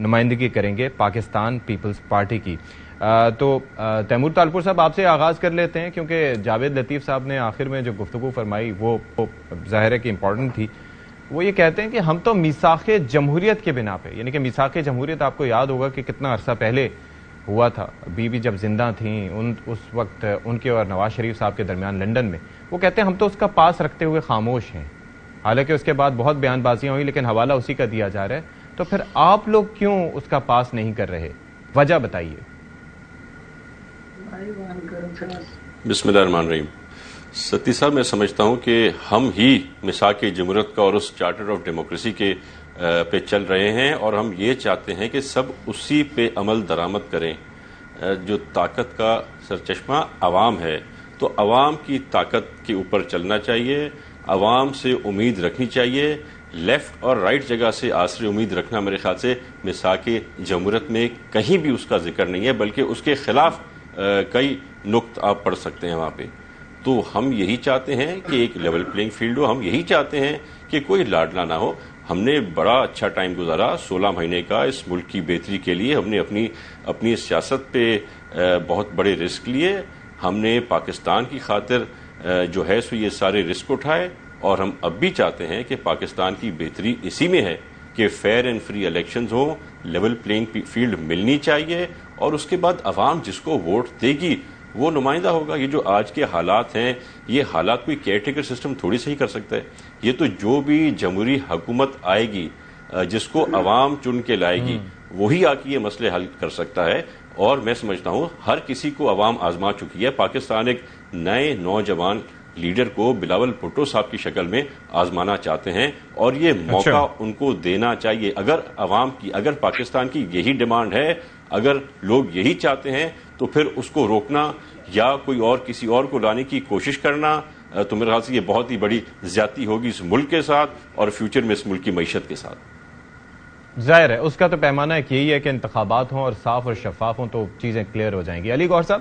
نمائندگی کریں گے پاکستان پیپلز پارٹی کی. تو تیمور طالپور صاحب آپ سے آغاز کر لیتے ہیں کیونکہ جاوید لطیف صاحب نے آخر میں جو گفتگو فرمائی وہ ظاہر ہے کہ امپورٹنٹ تھی. وہ یہ کہتے ہیں کہ ہم تو میثاق جمہوریت کے بنا پہ, یعنی کہ میثاق جمہوریت آپ کو یاد ہوگا کہ کتنا عرصہ پہلے ہوا تھا, بیوی جب زندہ تھیں اس وقت ان کے اور نواز شریف صاحب کے درمیان لنڈن میں. وہ کہتے ہیں ہم تو اس کا پاس رکھتے ہوئے خاموش ہیں, حالانکہ اس کے بعد بہت بیان بازیاں ہوئی لیکن حوالہ اسی کا دیا جا رہا ہے. تو پھر آپ لوگ کیوں اس کا پاس نہیں کر رہے, وجہ بتائیے. بسم اللہ الرحمن الرحیم. ستی صاحب, میں سمجھتا ہوں کہ ہم ہی میثاق جمہوریت کا اور اس چارٹر آف ڈیموکریسی کے پہ چل رہے ہیں, اور ہم یہ چاہتے ہیں کہ سب اسی پہ عمل درآمد کریں. جو طاقت کا سرچشمہ عوام ہے, تو عوام کی طاقت کے اوپر چلنا چاہیے, عوام سے امید رکھنی چاہیے. لیفٹ اور رائٹ جگہ سے آسر امید رکھنا میرے خیال سے میثاق جمہوریت میں کہیں بھی اس کا ذکر نہیں ہے, بلکہ اس کے خلاف کئی نقط آپ پڑھ سکتے ہیں وہاں پہ. تو ہم یہی چاہتے ہیں کہ ایک لیول پلینگ فیلڈ ہو, ہم یہی چاہتے ہیں کہ کوئی لاڈلا نہ ہو. ہم نے بڑا اچھا ٹائم گزارا 16 مہینے کا اس ملک کی بہتری کے لیے. ہم نے اپنی سیاست پہ بہت بڑے رسک لیے. ہم نے پاکستان کی خاطر جو ہے سو یہ سارے رسک اٹھائے, اور ہم اب بھی چاہتے ہیں کہ پاکستان کی بہتری اسی میں ہے کہ فیئر اینڈ فری الیکشنز ہوں, لیول پلینگ فیلڈ ملنی چاہیے, اور اس کے بعد عوام جس کو ووٹ دے گی وہ نمائندہ ہوگا. یہ جو آج کے حالات ہیں, یہ حالات کوئی کیئر ٹیکر سسٹم تھوڑی صحیح کر سکتا ہے. یہ تو جو بھی جمہوری حکومت آئے گی, جس کو عوام چن کے لائے گی, وہی آ کے یہ مسئلے حل کر سکتا ہے. اور میں سمجھتا ہوں ہر کسی کو عوام آزما چکی ہے. پاکستان ایک نئے نوجوان لیڈر کو بلاول بھٹو صاحب کی شکل میں آزمانا چاہتے ہیں, اور یہ موقع ان کو دینا چاہیے. اگر پاکستان کی یہی ڈیمانڈ ہے, اگر لوگ یہی چاہتے ہیں, تو پھر اس کو روکنا یا کوئی اور کسی اور کو لانے کی کوشش کرنا, تو میرے خیال سے یہ بہت ہی بڑی زیادتی ہوگی اس ملک کے ساتھ اور فیوچر میں اس ملک کی معیشت کے ساتھ. ظاہر ہے اس کا تو پیمانہ ایک یہی ہے کہ انتخابات ہوں اور صاف اور شفاف ہوں تو چیزیں کلیئر ہو جائیں گی. علی گوہر صاحب,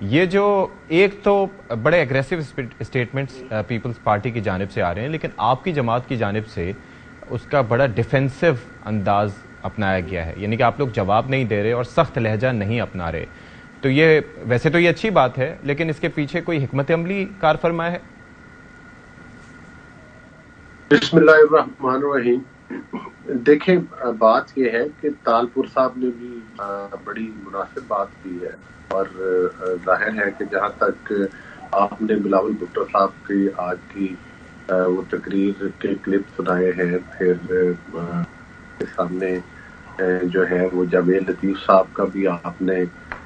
یہ جو ایک تو بڑے ایگریسو اسٹیٹمنٹس پیپلز پارٹی کی جانب سے آ رہے ہیں, لیکن آپ کی جماعت کی جانب سے اس کا بڑا ڈیفینسو انداز اپنایا گیا ہے, یعنی کہ آپ لوگ جواب نہیں دے رہے اور سخت لہجہ نہیں اپنا رہے. تو یہ ویسے تو یہ اچھی بات ہے, لیکن اس کے پیچھے کوئی حکمت عملی کار فرما ہے؟ بسم اللہ الرحمن الرحیم. دیکھیں, بات یہ ہے کہ طالپور صاحب نے بھی بڑی مناسب بات کی ہے, اور ظاہر ہے کہ جہاں تک آپ نے بلاول بھٹو صاحب کی آج کی وہ تقریر کے کلپ سنائے ہیں, پھر سامنے جو ہے وہ جاوید لطیف صاحب کا بھی آپ نے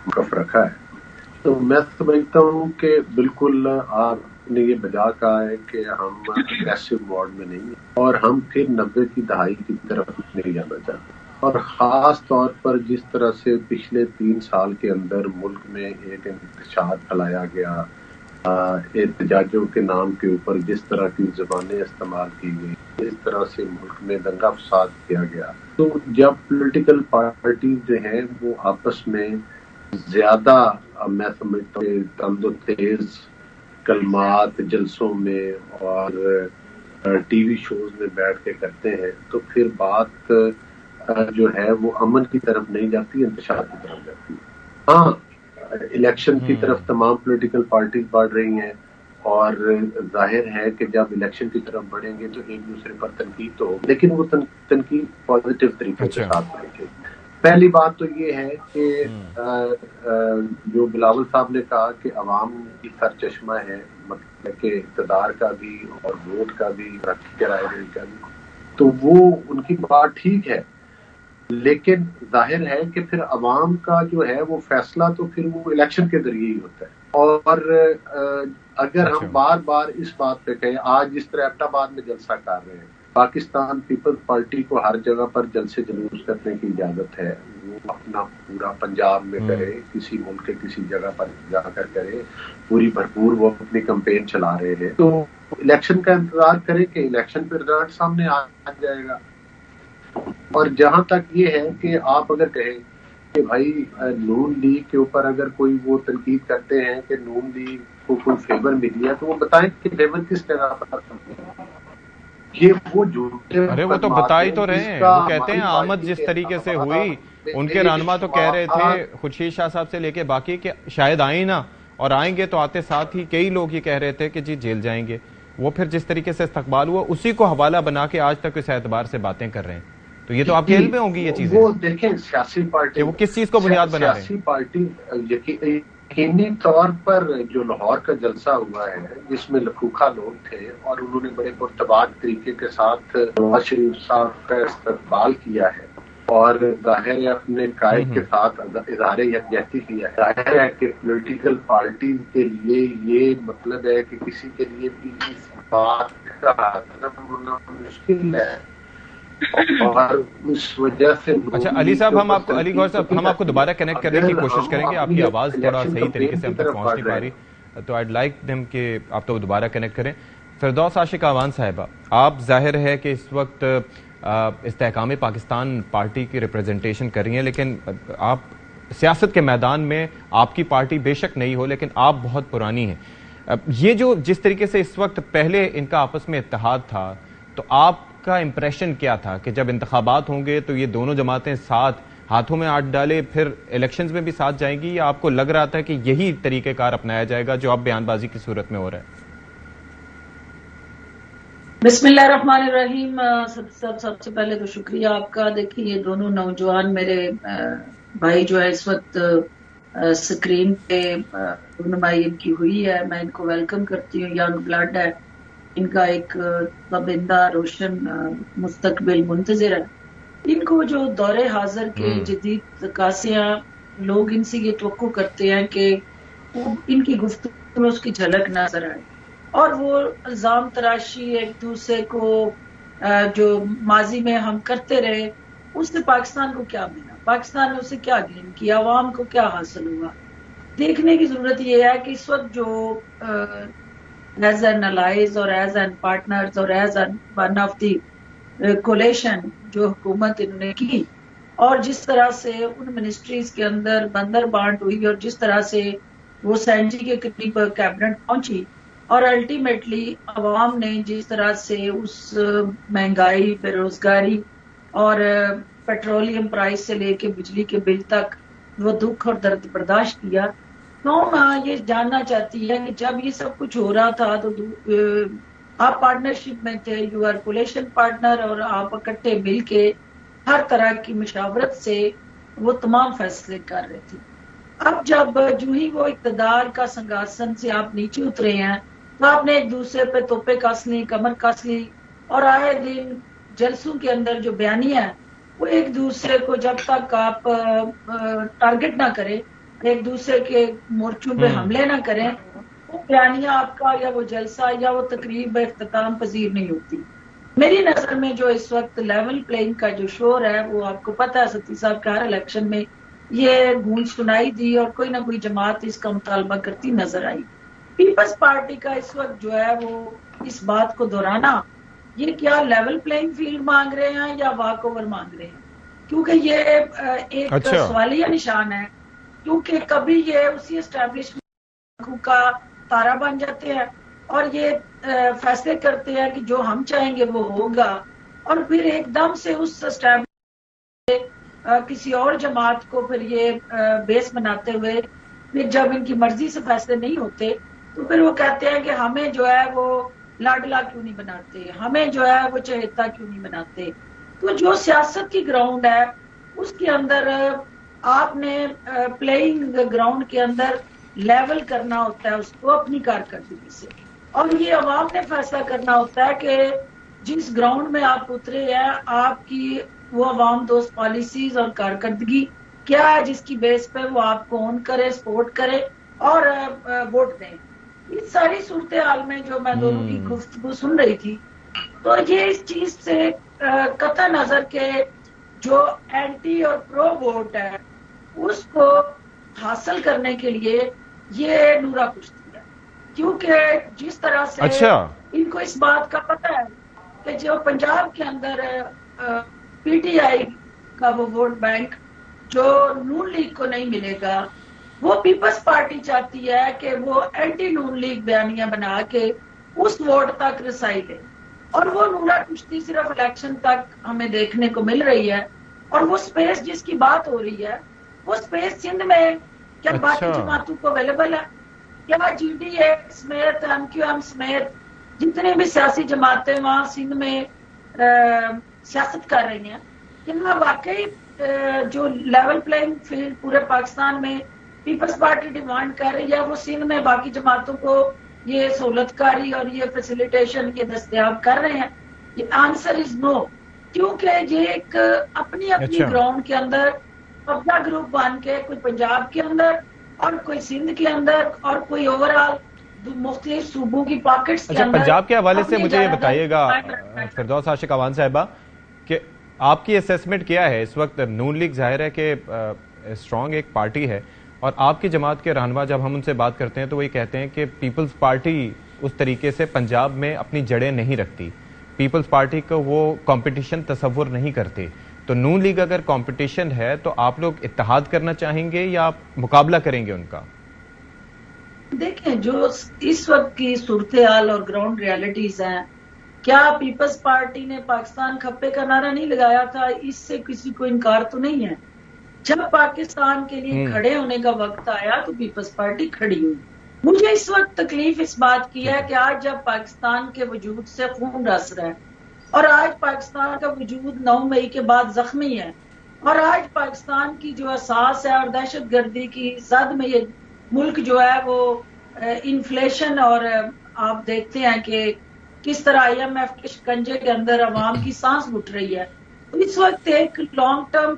موقف رکھا ہے, تو میں سمجھتا ہوں کہ بالکل آپ نے یہ بجا کہا ہے کہ ہم اگریسو موڈ میں نہیں ہیں, اور ہم پھر 90 کی دہائی کی طرف نہیں جانا چاہتے. اور خاص طور پر جس طرح سے پچھلے 3 سال کے اندر ملک میں ایک انتشار پھیلایا گیا, احتجاجوں کے نام کے اوپر جس طرح کی زبانیں استعمال کی گئی, اس طرح سے ملک میں دنگا فساد کیا گیا, تو جب پولیٹیکل پارٹیز جو ہیں وہ آپس میں زیادہ, میں سمجھتا ہوں تند و تیز کلمات جلسوں میں اور ٹی وی شوز میں بیٹھ کے کرتے ہیں, تو پھر بات جو ہے وہ امن کی طرف نہیں جاتی, انتشار کی طرف جاتی ہے. ہاں, الیکشن کی طرف تمام پولیٹیکل پارٹیز بڑھ رہی ہیں, اور ظاہر ہے کہ جب الیکشن کی طرف بڑھیں گے تو ایک دوسرے پر تنقید تو ہو, لیکن وہ تنقید پازیٹیو طریقے کے ساتھ کریں گے. پہلی بات تو یہ ہے کہ جو بلاول صاحب نے کہا کہ عوام کی سرچشمہ ہے, مطلب کہ اقتدار کا بھی اور ووٹ کا بھی, رائے دہی کا بھی, تو وہ ان کی بات ٹھیک ہے, لیکن ظاہر ہے کہ پھر عوام کا جو ہے وہ فیصلہ تو پھر وہ الیکشن کے ذریعے ہی ہوتا ہے. اور اگر ہم بار بار اس بات پہ کہیں, آج جس طرح ایبٹ آباد میں جلسہ کر رہے ہیں, پاکستان پیپلز پارٹی کو ہر جگہ پر جلسے جلوس کرنے کی اجازت ہے, وہ اپنا پورا پنجاب میں کرے, کسی ملک کے کسی جگہ پر جا کر کرے, پوری بھرپور وہ اپنی کمپین چلا رہے ہیں. تو الیکشن کا انتظار کریں کہ الیکشن پہ رزلٹ سامنے آ جائے گا. اور جہاں تک یہ ہے کہ آپ اگر کہیں کہ بھائی نون لیگ کے اوپر اگر کوئی وہ تنقید کرتے ہیں کہ نون لیگ کو کوئی فیور ملی ہے, تو وہ بتائیں کہ فیور کس جگہ پر. یہ وہ جھوٹے ارے وہ تو بتا ہی تو رہے ہیں، وہ کہتے ہیں آمد جس طریقے سے ہوئی، ان کے رہنما تو کہہ رہے تھے خورشید شاہ صاحب سے لے کے باقی کہ شاید آئیں نہ، اور آئیں گے تو آتے ساتھ ہی کئی لوگ یہ کہہ رہے تھے کہ جی جیل جائیں گے. وہ پھر جس طریقے سے استقبال ہوا اسی کو حوالہ بنا کے آج تک اس اعتبار سے باتیں کر رہے ہیں. تو یہ تو آپ کے علم میں ہوں گی یہ چیزیں. وہ دیکھیں سیاسی پارٹی، وہ کس چیز کو بنیاد بنا رہے ہیں؟ سیاسی پارٹی یقینی طور پر جو لاہور کا جلسہ ہوا ہے جس میں لکھوکھا لوگ تھے اور انہوں نے بڑے پرتباط طریقے کے ساتھ نواز شریف صاحب کا استقبال کیا ہے اور ظاہر ہے اپنے قائد کے ساتھ اظہار یکجہتی کیا ہے. ظاہر ہے کہ پولیٹیکل پارٹی کے لیے یہ مطلب ہے کہ کسی کے لیے بھی اس بات کا ہضم ہونا مشکل ہے اور اس وجہ سے. اچھا علی صاحب، ہم آپ کو علی گوہر صاحب ہم آپ کو دوبارہ کنیکٹ کرنے کی کوشش کریں گے. آپ کی آواز تھوڑا صحیح طریقے سے ہم تک پہنچ نہیں پا رہی، تو آئیڈ لائک دم کہ آپ تو دوبارہ کنیکٹ کریں. فردوس عاشق آوان صاحبہ، آپ ظاہر ہے کہ اس وقت استحکام پاکستان پارٹی کی ریپرزنٹیشن کر رہی ہیں، لیکن آپ سیاست کے میدان میں آپ کی پارٹی بے شک نہیں ہو لیکن آپ بہت پرانی ہیں. یہ جو جس طریقے سے اس وقت پہلے ان کا آپس میں اتحاد تھا، تو آپ کا امپریشن کیا تھا کہ جب انتخابات ہوں گے تو یہ دونوں جماعتیں ساتھ ہاتھوں میں ہاتھ ڈالے پھر الیکشنز میں بھی ساتھ جائیں گی، یا آپ کو لگ رہا تھا کہ یہی طریقہ کار اپنایا جائے گا جو اب بیان بازی کی صورت میں ہو رہا ہے؟ بسم اللہ الرحمن الرحیم. سب سے پہلے تو شکریہ آپ کا. دیکھیں یہ دونوں نوجوان میرے بھائی جو ہے اس وقت سکرین پہ رہنمائی ان کی ہوئی ہے، میں ان کو ویلکم کرتی ہوں. ینگ بلڈ ہے، ان کا ایک تابندہ روشن مستقبل منتظر ہے. ان کو جو دور حاضر کے جدید تقاضیاں لوگ ان سے یہ توقع کرتے ہیں کہ ان کی گفتگو میں اس کی جھلک نظر آئے، اور وہ الزام تراشی ایک دوسرے کو جو ماضی میں ہم کرتے رہے اس سے پاکستان کو کیا ملا، پاکستان نے اسے کیا گین کیا، عوام کو کیا حاصل ہوا. دیکھنے کی ضرورت یہ ہے کہ اس وقت جو ایز این الائز اور ایز این پارٹنرز اور as an one of the coalition جو حکومت انہوں نے کی، اور جس طرح سے ان منسٹریز کے اندر بندر بانٹ ہوئی اور جس طرح سے وہ سینٹی کے قریب کیبنٹ پہنچی، اور الٹیمیٹلی عوام نے جس طرح سے اس مہنگائی، بے روزگاری اور پیٹرولیم پرائز سے لے کے بجلی کے بل تک وہ دکھ اور درد برداشت کیا. تو یہ جاننا چاہتی ہے کہ جب یہ سب کچھ ہو رہا تھا تو آپ پارٹنرشپ میں تھے، یو آر کولیشن پارٹنر، اور آپ اکٹھے مل کے ہر طرح کی مشاورت سے وہ تمام فیصلے کر رہے تھے. اب جب جو ہی وہ اقتدار کا سنگاسن سے آپ نیچے اترے ہیں تو آپ نے ایک دوسرے پہ توپے کس لی، کمر کس لی، اور آئے دن جلسوں کے اندر جو بیانیہ ہے وہ ایک دوسرے کو جب تک آپ ٹارگٹ نہ کریں، ایک دوسرے کے مورچوں پہ حملے نہ کریں، وہ بیانیہ آپ کا یا وہ جلسہ یا وہ تقریب اختتام پذیر نہیں ہوتی. میری نظر میں جو اس وقت لیول پلینگ کا جو شور ہے وہ آپ کو پتہ ہے، ستی صاحب کے ہر الیکشن میں یہ گونج سنائی دی اور کوئی نہ کوئی جماعت اس کا مطالبہ کرتی نظر آئی. پیپلز پارٹی کا اس وقت جو ہے وہ اس بات کو دہرانا، یہ کیا لیول پلینگ فیلڈ مانگ رہے ہیں یا واک اوور مانگ رہے ہیں، کیونکہ یہ ایک سوالیہ نشان ہے. کیونکہ کبھی یہ اسی اسٹیبلشمنٹ کا تارا بن جاتے ہیں اور یہ فیصلے کرتے ہیں کہ جو ہم چاہیں گے وہ ہوگا، اور پھر ایک دم سے اس اسٹیبلشمنٹ کسی اور جماعت کو پھر یہ بیس بناتے ہوئے پھر جب ان کی مرضی سے فیصلے نہیں ہوتے تو پھر وہ کہتے ہیں کہ ہمیں جو ہے وہ لاڈلا کیوں نہیں بناتے، ہمیں جو ہے وہ چہیتا کیوں نہیں بناتے. تو جو سیاست کی گراؤنڈ ہے اس کے اندر آپ نے پلئنگ گراؤنڈ کے اندر لیول کرنا ہوتا ہے اس کو اپنی کارکردگی سے، اور یہ عوام نے فیصلہ کرنا ہوتا ہے کہ جس گراؤنڈ میں آپ اترے ہیں آپ کی وہ عوام دوست پالیسیز اور کارکردگی کیا ہے جس کی بیس پہ وہ آپ کو اون کرے، سپورٹ کرے اور ووٹ دیں. اس ساری صورتحال میں جو میں دونوں کی گفتگو سن رہی تھی تو یہ اس چیز سے قطع نظر کے جو اینٹی اور پرو ووٹ ہے اس کو حاصل کرنے کے لیے یہ نورا کشتی ہے، کیونکہ جس طرح سے ان کو اس بات کا پتہ ہے کہ جو پنجاب کے اندر پی ٹی آئی کا وہ ووٹ بینک جو نون لیگ کو نہیں ملے گا، وہ پیپلز پارٹی چاہتی ہے کہ وہ اینٹی نون لیگ بیانیاں بنا کے اس ووٹ تک رسائی لے. اور وہ نورا کشتی صرف الیکشن تک ہمیں دیکھنے کو مل رہی ہے. اور وہ سپیس جس کی بات ہو رہی ہے وہ سپیس سندھ میں کیا باقی جماعتوں کو اویلیبل ہے؟ کیا جی ڈی اے سمیت ایم کیو ایم سمیت جتنے بھی سیاسی جماعتیں وہاں سندھ میں سیاست کر رہی ہیں، کیا واقعی جو لیول پلینگ فیلڈ پورے پاکستان میں پیپلز پارٹی ڈیمانڈ کر رہی ہے وہ سندھ میں باقی جماعتوں کو یہ سہولت کاری اور یہ فیسیلیٹیشن یہ دستیاب کر رہے ہیں؟ یہ آنسر از نو، کیونکہ یہ ایک اپنی گراؤنڈ کے اندر قبضہ گروپ بن کے کوئی پنجاب کے اندر اور کوئی سندھ کے اندر اور کوئی اوور آل مختلف صوبوں کی پاکٹس کے اندر. پنجاب کے حوالے سے مجھے یہ بتائیے گا فردوس عاشق اوان صاحبہ کہ آپ کی اسیسمنٹ کیا ہے اس وقت؟ نون لیگ ظاہر ہے کہ اسٹرانگ ایک پارٹی ہے، اور آپ کی جماعت کے رہنما جب ہم ان سے بات کرتے ہیں تو وہی کہتے ہیں کہ پیپلز پارٹی اس طریقے سے پنجاب میں اپنی جڑیں نہیں رکھتی، پیپلز پارٹی کو وہ کمپٹیشن تصور نہیں کرتے. تو نون لیگ اگر کمپٹیشن ہے تو آپ لوگ اتحاد کرنا چاہیں گے یا آپ مقابلہ کریں گے ان کا؟ دیکھیں جو اس وقت کی صورتحال اور گراؤنڈ ریالٹیز ہیں، کیا پیپلز پارٹی نے پاکستان کھپے کا نعرہ نہیں لگایا تھا؟ اس سے کسی کو انکار تو نہیں ہے. جب پاکستان کے لیے کھڑے ہونے کا وقت آیا تو پیپلز پارٹی کھڑی ہوئی. مجھے اس وقت تکلیف اس بات کی ہے کہ آج جب پاکستان کے وجود سے خون رس رہا ہے اور آج پاکستان کا وجود 9 مئی کے بعد زخمی ہے اور آج پاکستان کی جو اساس ہے اور دہشت گردی کی زد میں یہ ملک جو ہے وہ انفلیشن اور آپ دیکھتے ہیں کہ کس طرح آئی ایم ایف کے شکنجے کے اندر عوام کی سانس گھٹ رہی ہے. تو اس وقت ایک long term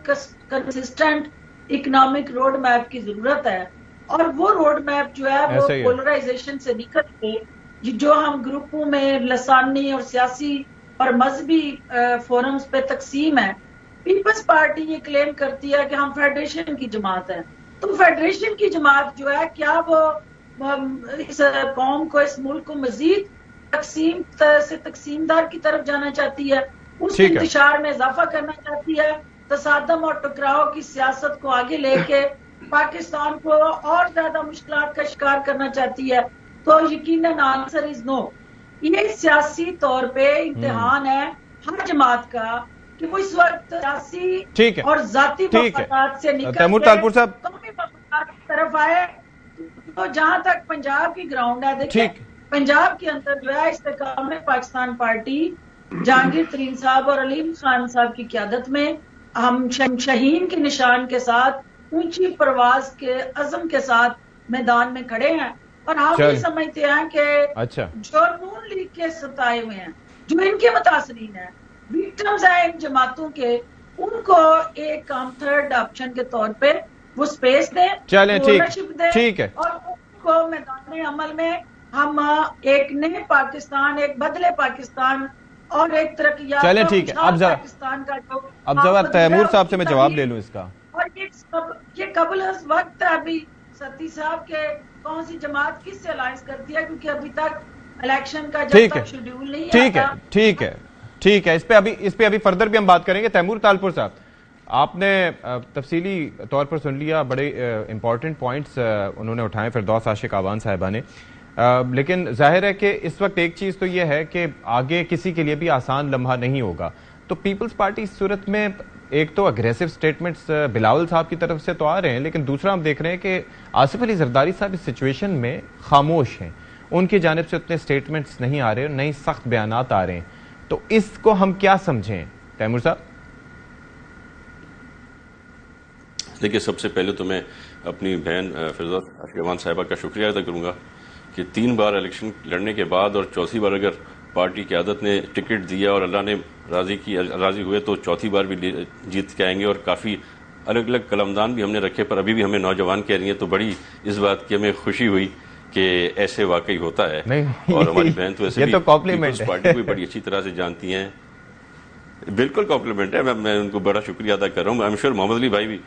consistent economic road map کی ضرورت ہے، اور وہ روڈ میپ جو ہے وہ پولرائزیشن سے نکل کے جو ہم گروپوں میں لسانی اور سیاسی اور مذہبی فورمز پہ تقسیم ہے. پیپلز پارٹی یہ کلیم کرتی ہے کہ ہم فیڈریشن کی جماعت ہے، تو فیڈریشن کی جماعت جو ہے کیا وہ اس قوم کو اس ملک کو مزید تقسیم سے تقسیم دار کی طرف جانا چاہتی ہے، اس انتشار میں اضافہ کرنا چاہتی ہے، تصادم اور ٹکراؤ کی سیاست کو آگے لے کے پاکستان کو اور زیادہ مشکلات کا شکار کرنا چاہتی ہے؟ تو یقیناً آنسر از نو. یہ سیاسی طور پہ امتحان ہے ہر جماعت کا کہ وہ اس وقت سیاسی اور ذاتی مفادات سے نکل کے قومی مفادات کی طرف آئے. تو جہاں تک پنجاب کی گراؤنڈ ہے، دیکھیں پنجاب کے اندر جو ہے استحکام پاکستان پارٹی جہانگیر ترین صاحب اور علیم خان صاحب کی قیادت میں ہم شہین کے نشان کے ساتھ اونچی پرواز کے عزم کے ساتھ میدان میں کھڑے ہیں، اور ہم یہ سمجھتے ہیں کہ جو نون لیگ کے ستائے ہوئے ہیں، جو ان کے متاثرین ہیں، وکٹمز ہیں ان جماعتوں کے، ان کو ایک ہم تھرڈ آپشن کے طور پہ وہ سپیس دیں، اونرشپ دیں، اور ان کو میدان عمل میں ہم ایک نئے پاکستان، ایک بدلے پاکستان اور ایک ترقیات پاکستان کا جو اب ذرا تیمور صاحب سے میں جواب لے لوں اس کا. اور یہ قبل از وقت ہے ابھی ستی صاحب کے کون سی جماعت کس سے الائنس کرتی ہے، کیونکہ ابھی تک الیکشن کا جب تک شیڈیول نہیں آتا. ٹھیک ہے اس پہ ابھی فردر بھی ہم بات کریں گے. تیمور تالپور صاحب، آپ نے تفصیلی طور پر سن لیا، بڑے امپورٹنٹ پوائنٹس انہوں نے اٹھائے فردوس عاشق اوان صاحبہ نے، لیکن ظاہر ہے کہ اس وقت ایک چیز تو یہ ہے کہ آگے کسی کے لیے بھی آسان لمحہ نہیں ہوگا. تو پیپلز پارٹی اس صورت میں ایک تو اگریسو سٹیٹمنٹس بلاول صاحب کی طرف سے تو آ رہے ہیں، لیکن دوسرا ہم دیکھ رہے ہیں کہ آصف علی زرداری صاحب اس سچویشن میں خاموش ہیں، ان کی جانب سے اتنے سٹیٹمنٹس نہیں آ رہے، نئی سخت بیانات آ رہے ہیں. تو اس کو ہم کیا سمجھیں تیمور صاحب؟ دیکھیے، سب سے پہلے تو میں اپنی بہن فردوس عاشق اوان صاحبہ کا شکریہ ادا کروں گا کہ 3 بار الیکشن لڑنے کے بعد اور چوتھی بار اگر پارٹی قیادت نے ٹکٹ دیا اور اللہ نے راضی ہوئے تو چوتھی بار بھی جیت کے آئیں گے. اور کافی الگ الگ قلمدان بھی ہم نے رکھے، پر ابھی بھی ہمیں نوجوان کہہ رہی ہیں، تو بڑی اس بات کی ہمیں خوشی ہوئی کہ ایسے واقعی ہوتا ہے. اور ہماری بہن تو ایسے بھی پیپلز پارٹی کو بڑی اچھی طرح سے جانتی ہیں. بالکل کمپلیمنٹ ہے، میں ان کو بڑا شکریہ ادا کر رہا ہوں. آئی ایم شیور محمد علی بھائی بھی،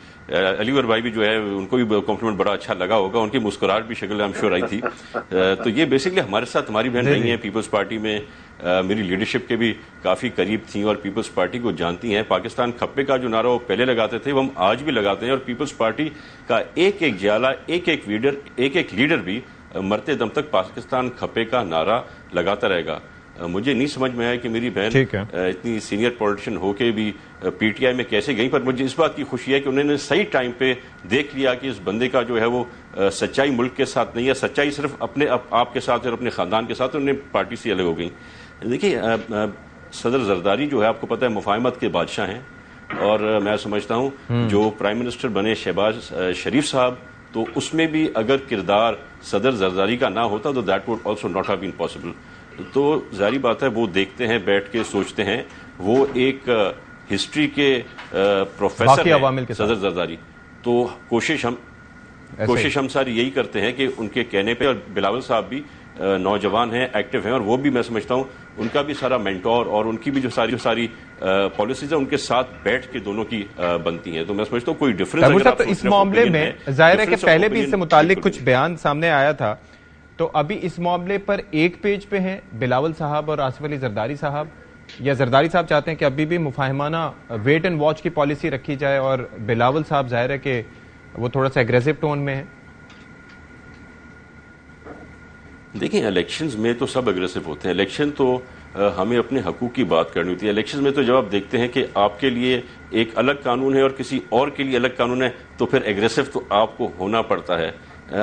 علی بھائی بھی جو ہے ان کو بھی کمپلیمنٹ بڑا اچھا لگا ہوگا، ان کی مسکراہٹ بھی شکل آئی ایم شیور آئی تھی. تو یہ بیسکلی ہمارے ساتھ ہماری بہن رہی ہیں، پیپلز پارٹی میں میری لیڈرشپ کے بھی کافی قریب تھیں اور پیپلز پارٹی کو جانتی ہیں. پاکستان کھپے کا جو نعرہ وہ پہلے لگاتے تھے وہ ہم آج بھی لگاتے ہیں، اور پیپلز پارٹی کا ایک ایک جیالہ، ایک ایک لیڈر بھی مرتے دم تک پاکستان کھپے کا نعرہ لگاتا رہے گا. مجھے نہیں سمجھ میں آیا کہ میری بہن اتنی سینئر پولیٹیشین ہو کے بھی پی ٹی آئی میں کیسے گئی، پر مجھے اس بات کی خوشی ہے کہ انہوں نے صحیح ٹائم پہ دیکھ لیا کہ اس بندے کا جو ہے وہ سچائی ملک کے ساتھ نہیں ہے، سچائی صرف اپنے آپ کے ساتھ اور اپنے خاندان کے ساتھ، انہوں نے پارٹی سے الگ ہو گئی. دیکھیے صدر زرداری جو ہے آپ کو پتہ ہے مفاہمت کے بادشاہ ہیں، اور میں سمجھتا ہوں جو پرائم منسٹر بنے شہباز شریف صاحب، تو اس میں بھی اگر کردار صدر زرداری کا نہ ہوتا تو that would also not have been possible. تو ظاہری بات ہے وہ دیکھتے ہیں، بیٹھ کے سوچتے ہیں، وہ ایک ہسٹری کے پروفیسر ہیں صدر زرداری. تو کوشش ہم ساری یہی کرتے ہیں کہ ان کے کہنے پہ، اور بلاول صاحب بھی نوجوان ہیں، ایکٹیو ہیں، اور وہ بھی میں سمجھتا ہوں ان کا بھی سارا مینٹور اور ان کی بھی جو ساری پالیسیز ہیں ان کے ساتھ بیٹھ کے دونوں کی بنتی ہیں. تو میں سمجھتا ہوں کوئی ڈفرینس تو اس معاملے میں ظاہر ہے کہ پہلے بھی اس سے متعلق کچھ بیان سامنے آیا تھا، تو ابھی اس معاملے پر ایک پیج پہ ہیں بلاول صاحب اور آصف علی زرداری صاحب، یا زرداری صاحب چاہتے ہیں کہ ابھی بھی مفاہمانہ ویٹ اینڈ واچ کی پالیسی رکھی جائے، اور بلاول صاحب ظاہر ہے کہ وہ تھوڑا سا ایگریسو ٹون میں ہے؟ دیکھیں الیکشنز میں تو سب اگریسو ہوتے ہیں، الیکشن تو ہمیں اپنے حقوق کی بات کرنی ہوتی ہے. الیکشنز میں تو جب آپ دیکھتے ہیں کہ آپ کے لیے ایک الگ قانون ہے اور کسی اور کے لیے الگ قانون ہے، تو پھر ایگریسو تو آپ کو ہونا پڑتا ہے.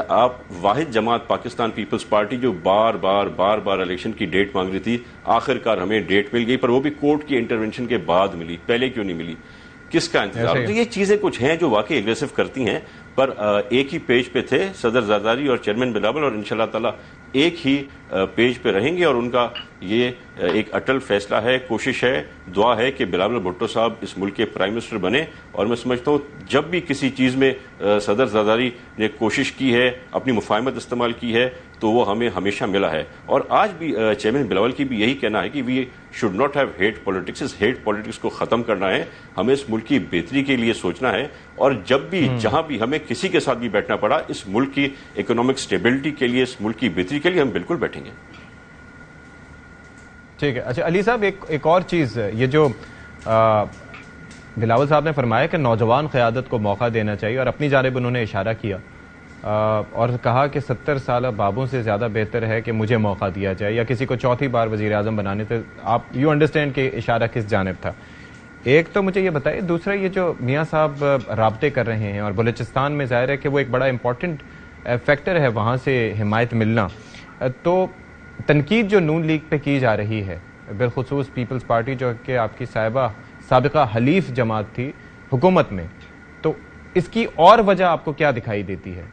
آپ واحد جماعت پاکستان پیپلز پارٹی جو بار بار الیکشن کی ڈیٹ مانگ رہی تھی، آخر کار ہمیں ڈیٹ مل گئی، پر وہ بھی کورٹ کی انٹرونشن کے بعد ملی، پہلے کیوں نہیں ملی، کس کا انتظار؟ تو یہ چیزیں کچھ ہیں جو واقعی ایگریسو کرتی ہیں، پر ایک ہی پیج پہ تھے صدر زرداری اور چیئرمین بلاول، اور انشاءاللہ تعالی ایک ہی پیج پہ رہیں گے، اور ان کا یہ ایک اٹل فیصلہ ہے، کوشش ہے، دعا ہے کہ بلاول بھٹو صاحب اس ملک کے پرائم منسٹر بنے. اور میں سمجھتا ہوں جب بھی کسی چیز میں صدر زرداری نے کوشش کی ہے، اپنی مفاہمت استعمال کی ہے، تو وہ ہمیں ہمیشہ ملا ہے. اور آج بھی چیئرمین بلاول کی بھی یہی کہنا ہے کہ we should not have hate politics, اس ہیٹ پالیٹکس کو ختم کرنا ہے، ہمیں اس ملک کی بہتری کے لیے سوچنا ہے، اور جب بھی جہاں بھی ہمیں کسی کے ساتھ بھی بیٹھنا پڑا اس ملک کی اکنامک سٹیبلٹی کے لیے، اس ملک کی بہتری کے لیے، ہم بالکل بیٹھیں گے. ٹھیک ہے. اچھا علی صاحب، ایک اور چیز، یہ جو بلاول صاحب نے فرمایا کہ نوجوان قیادت کو موقع دینا چاہیے، اور اپنی جانب انہوں نے اشارہ کیا اور کہا کہ 70 سالہ بابوں سے زیادہ بہتر ہے کہ مجھے موقع دیا جائے، یا کسی کو چوتھی بار وزیر اعظم بنانے سے. آپ یو انڈرسٹینڈ کہ اشارہ کس جانب تھا؟ ایک تو مجھے یہ بتائیے، دوسرا یہ جو میاں صاحب رابطے کر رہے ہیں، اور بلوچستان میں ظاہر ہے کہ وہ ایک بڑا امپورٹنٹ فیکٹر ہے وہاں سے حمایت ملنا، تو تنقید جو نون لیگ پہ کی جا رہی ہے، بالخصوص پیپلز پارٹی جو کہ آپ کی سابقہ حلیف جماعت تھی حکومت میں، تو اس کی اور وجہ آپ کو کیا دکھائی دیتی ہے؟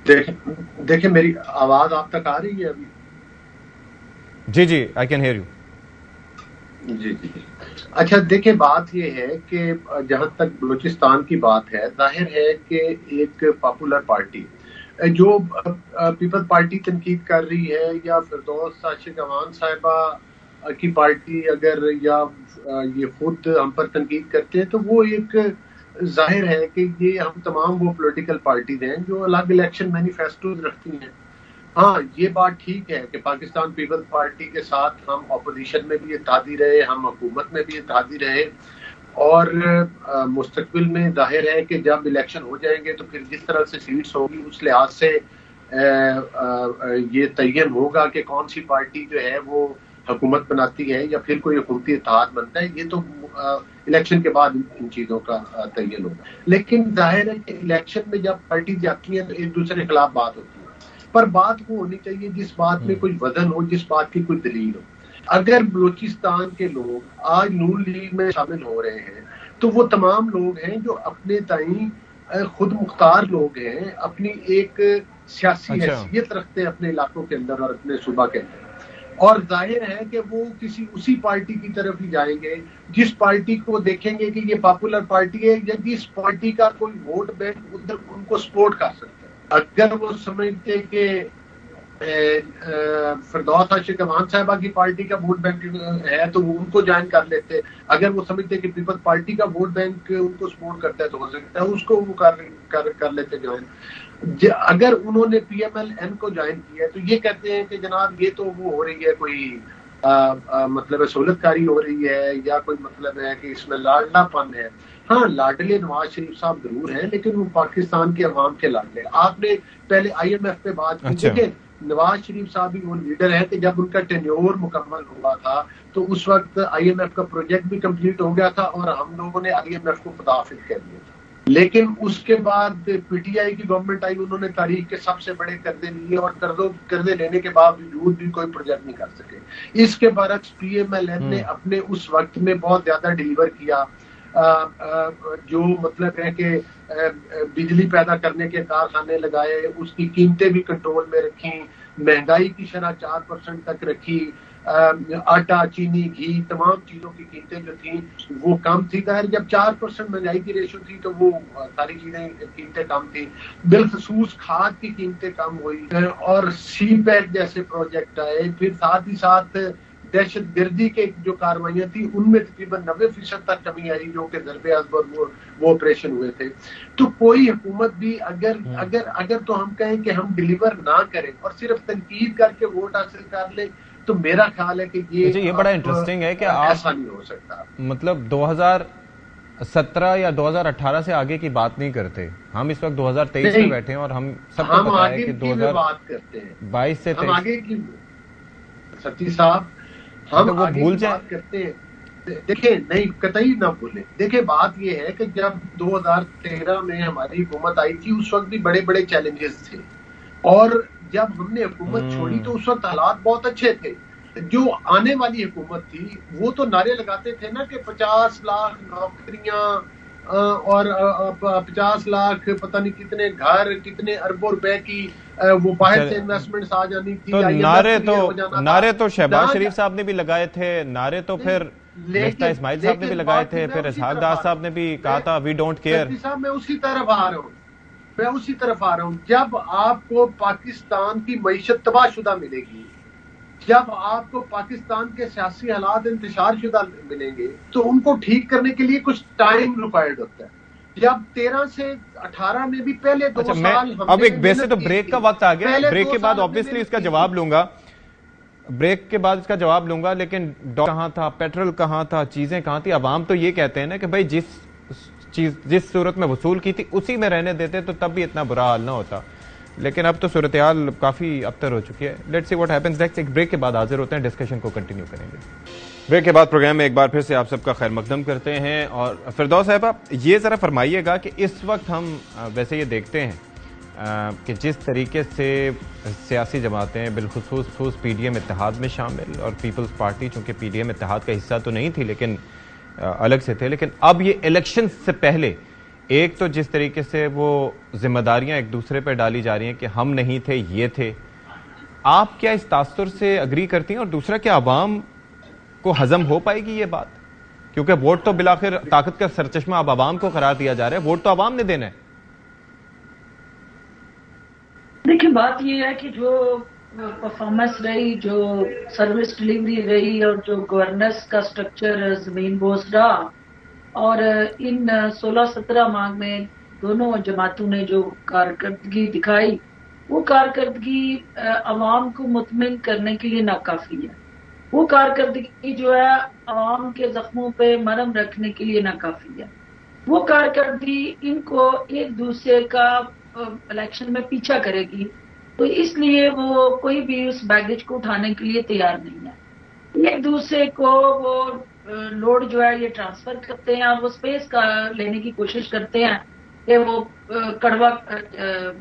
دیکھیں میری آواز آپ تک آ رہی ہے ابھی؟ جی آئی کین ہیئر یو. جی. اچھا دیکھیں، بات یہ ہے کہ جہاں تک بلوچستان کی بات ہے، ظاہر ہے کہ ایک پاپولر پارٹی جو پیپل پارٹی تنقید کر رہی ہے، یا فردوس عاشق امان صاحبہ کی پارٹی اگر، یا یہ خود ہم پر تنقید کرتے ہیں، تو وہ ایک ظاہر ہے کہ یہ ہم تمام وہ پولیٹیکل پارٹیز ہیں جو الگ الیکشن مینیفیسٹوز رکھتی ہیں. ہاں یہ بات ٹھیک ہے کہ پاکستان پیپل پارٹی کے ساتھ ہم اپوزیشن میں بھی اتحادی رہے، ہم حکومت میں بھی اتحادی رہے، اور مستقبل میں ظاہر ہے کہ جب الیکشن ہو جائیں گے تو پھر جس طرح سے سیٹس ہوگی اس لحاظ سے یہ تعین ہوگا کہ کون سی پارٹی جو ہے وہ حکومت بناتی ہے یا پھر کوئی حکومتی اتحاد بنتا ہے. یہ تو الیکشن کے بعد ان چیزوں کا تعین ہوگا. لیکن ظاہر ہے کہ الیکشن میں جب پارٹی جاتی ہیں تو ایک دوسرے کے خلاف بات ہوتی ہے، پر بات وہ ہونی چاہیے جس بات میں کوئی وزن ہو، جس بات کی کوئی دلیل ہو. اگر بلوچستان کے لوگ آج نون لیگ میں شامل ہو رہے ہیں تو وہ تمام لوگ ہیں جو اپنے تئیں خود مختار لوگ ہیں، اپنی ایک سیاسی حیثیت رکھتے ہیں اپنے علاقوں کے اندر اور اپنے صوبہ کے اندر، اور ظاہر ہے کہ وہ کسی اسی پارٹی کی طرف ہی جائیں گے جس پارٹی کو دیکھیں گے کہ یہ پاپولر پارٹی ہے، یا جس پارٹی کا کوئی ووٹ بینک ادھر ان کو سپورٹ کر سکتا ہے. اگر وہ سمجھتے کہ فردوس عاشق امان صاحبہ کی پارٹی کا ووٹ بینک ہے تو وہ ان کو جوائن کر لیتے. اگر وہ سمجھتے کہ پیپل پارٹی کا ووٹ بینک ان کو سپورٹ کرتا ہے تو ہو سکتا ہے اس کو وہ کر لیتے جوائن. اگر انہوں نے پی ایم ایل این کو جوائن کیا ہے تو یہ کہتے ہیں کہ جناب یہ تو وہ ہو رہی ہے کوئی مطلب سہولت کاری ہو رہی ہے، یا کوئی مطلب ہے کہ اس میں لاڈلا پن ہے. ہاں لاڈلے نواز شریف صاحب ضرور ہیں، لیکن وہ پاکستان کے عوام کے لاڈلے. آپ نے پہلے آئی ایم ایف پہ بات کی. دیکھیں نواز شریف صاحب بھی وہ لیڈر ہے کہ جب ان کا ٹینیور مکمل ہوا تھا تو اس وقت آئی ایم ایف کا پروجیکٹ بھی کمپلیٹ ہو گیا تھا اور ہم لوگوں نے آئی ایم ایف کو خداحافظ کر دیا تھا. لیکن اس کے بعد پی ٹی آئی کی گورنمنٹ آئی, انہوں نے تاریخ کے سب سے بڑے قرضے لیے اور قرضے لینے کے باوجود بھی کوئی پروجیکٹ نہیں کر سکے. اس کے برعکس پی ایم ایل این نے اپنے اس وقت میں بہت زیادہ ڈیلیور کیا, جو مطلب ہے کہ بجلی پیدا کرنے کے کارخانے لگائے, اس کی قیمتیں بھی کنٹرول میں رکھیں, مہنگائی کی شرح 4% تک رکھی, آٹا, چینی, گھی, تمام چیزوں کی قیمتیں جو تھیں وہ کم تھی. ظاہر جب 4% مہنگائی کی ریشو تھی تو وہ ساری چیزیں قیمتیں کم تھیں. بالخصوص کھاد کی قیمتیں کم ہوئی اور سی پیک جیسے پروجیکٹ آئے. پھر ساتھ ہی ساتھ دہشت گردی کے جو کاروائیاں تھیں ان میں تقریباً 90% تک کمی آئی, جو کہ ضرب عضب وہ آپریشن ہوئے تھے. تو کوئی حکومت بھی اگر تو ہم کہیں کہ ہم ڈیلیور نہ کریں اور صرف تنقید کر کے ووٹ حاصل کر لیں تو میرا خیال ہے کہ یہ بڑا انٹرسٹنگ ہے کہ ایسا نہیں ہو سکتا. مطلب 2017 یا 2018 سے آگے کی بات نہیں کرتے, ہم اس وقت 2023 میں بیٹھے ہیں اور ہم سب کو پتا ہے کہ 2022 سے ہم آگے کی ستی صاحب ہم وہ بھول جائیں کرتے ہیں. دیکھیں نہیں, قطعی نہ بھولیں. دیکھیں بات یہ ہے کہ جب 2013 میں ہماری حکومت آئی تھی اس وقت بھی بڑے بڑے چیلنجز تھے, اور جب ہم نے حکومت چھوڑی تو اس وقت حالات بہت اچھے تھے. جو آنے والی حکومت تھی وہ تو نعرے لگاتے تھے نا کہ 50 لاکھ نوکریاں اور 50 لاکھ پتہ نہیں کتنے گھر, کتنے اربوں روپے کی وہ باہر سے انویسٹمنٹس آ جانی تھی. نعرے تو شہباز شریف صاحب نے بھی لگائے تھے, نارے تو پھر مفتا اسماعیل صاحب نے بھی لگائے تھے, پھر اسحاق ڈار صاحب نے بھی کہا تھا وی ڈونٹ کیئر. میں اسی طرف آ رہا ہوں. جب آپ کو پاکستان کی معیشت تباہ شدہ ملے گی, جب آپ کو پاکستان کے سیاسی حالات انتشار شدہ ملیں گے تو ان کو ٹھیک کرنے کے لیے کچھ ٹائم ریکوائرڈ ہوتا ہے. جب 13 سے 18 میں بھی پہلے 2 سال اب ایک ویسے تو بریک کا وقت آ گیا, بریک کے بعد آبویسلی اس کا جواب لوں گا, لیکن کہاں تھا, پیٹرول کہاں تھا, چیزیں کہاں تھی. عوام تو یہ کہتے ہیں نا کہ بھائی جس صورت میں وصول کی تھی اسی میں رہنے دیتے تو تب بھی اتنا برا حال نہ ہوتا, لیکن اب تو صورتحال کافی ابتر ہو چکی ہے. Let's see what happens next. ایک بریک کے بعد حاضر ہوتے ہیں, ڈسکشن کو کنٹینیو کریں گے. بریک کے بعد پروگرام میں ایک بار پھر سے آپ سب کا خیر مقدم کرتے ہیں. اور فردوس صاحبہ یہ ذرا فرمائیے گا کہ اس وقت ہم ویسے یہ دیکھتے ہیں کہ جس طریقے سے سیاسی جماعتیں بالخصوص پی ڈی ایم اتحاد میں شامل, اور پیپلز پارٹی چونکہ پی ڈی ایم اتحاد کا حصہ تو نہیں تھی لیکن الگ سے تھے, لیکن اب یہ الیکشن سے پہلے ایک تو جس طریقے سے وہ ذمہ داریاں ایک دوسرے پہ ڈالی جا رہی ہیں کہ ہم نہیں تھے یہ تھے, آپ کیا اس تاثر سے اگری کرتی ہیں؟ اور دوسرا کیا عوام کو ہضم ہو پائے گی یہ بات؟ کیونکہ ووٹ تو بالآخر طاقت کا سرچشمہ اب عوام کو قرار دیا جا رہا ہے, ووٹ تو عوام نے دینا ہے. دیکھیں بات یہ ہے کہ جو پرفارمنس رہی, جو سروس ڈلیوری رہی, اور جو گورننس کا سٹرکچر زمین بوس رہا, اور ان 16-17 ماہ میں دونوں جماعتوں نے جو کارکردگی دکھائی وہ کارکردگی عوام کو مطمئن کرنے کے لیے ناکافی ہے. وہ کارکردگی جو ہے عوام کے زخموں پہ مرہم رکھنے کے لیے ناکافی ہے. وہ کارکردگی ان کو ایک دوسرے کا الیکشن میں پیچھا کرے گی, تو اس لیے وہ کوئی بھی اس بیگیج کو اٹھانے کے لیے تیار نہیں ہے. ایک دوسرے کو وہ لوڈ جو ہے یہ ٹرانسفر کرتے ہیں اور وہ سپیس کا لینے کی کوشش کرتے ہیں کہ وہ کڑوا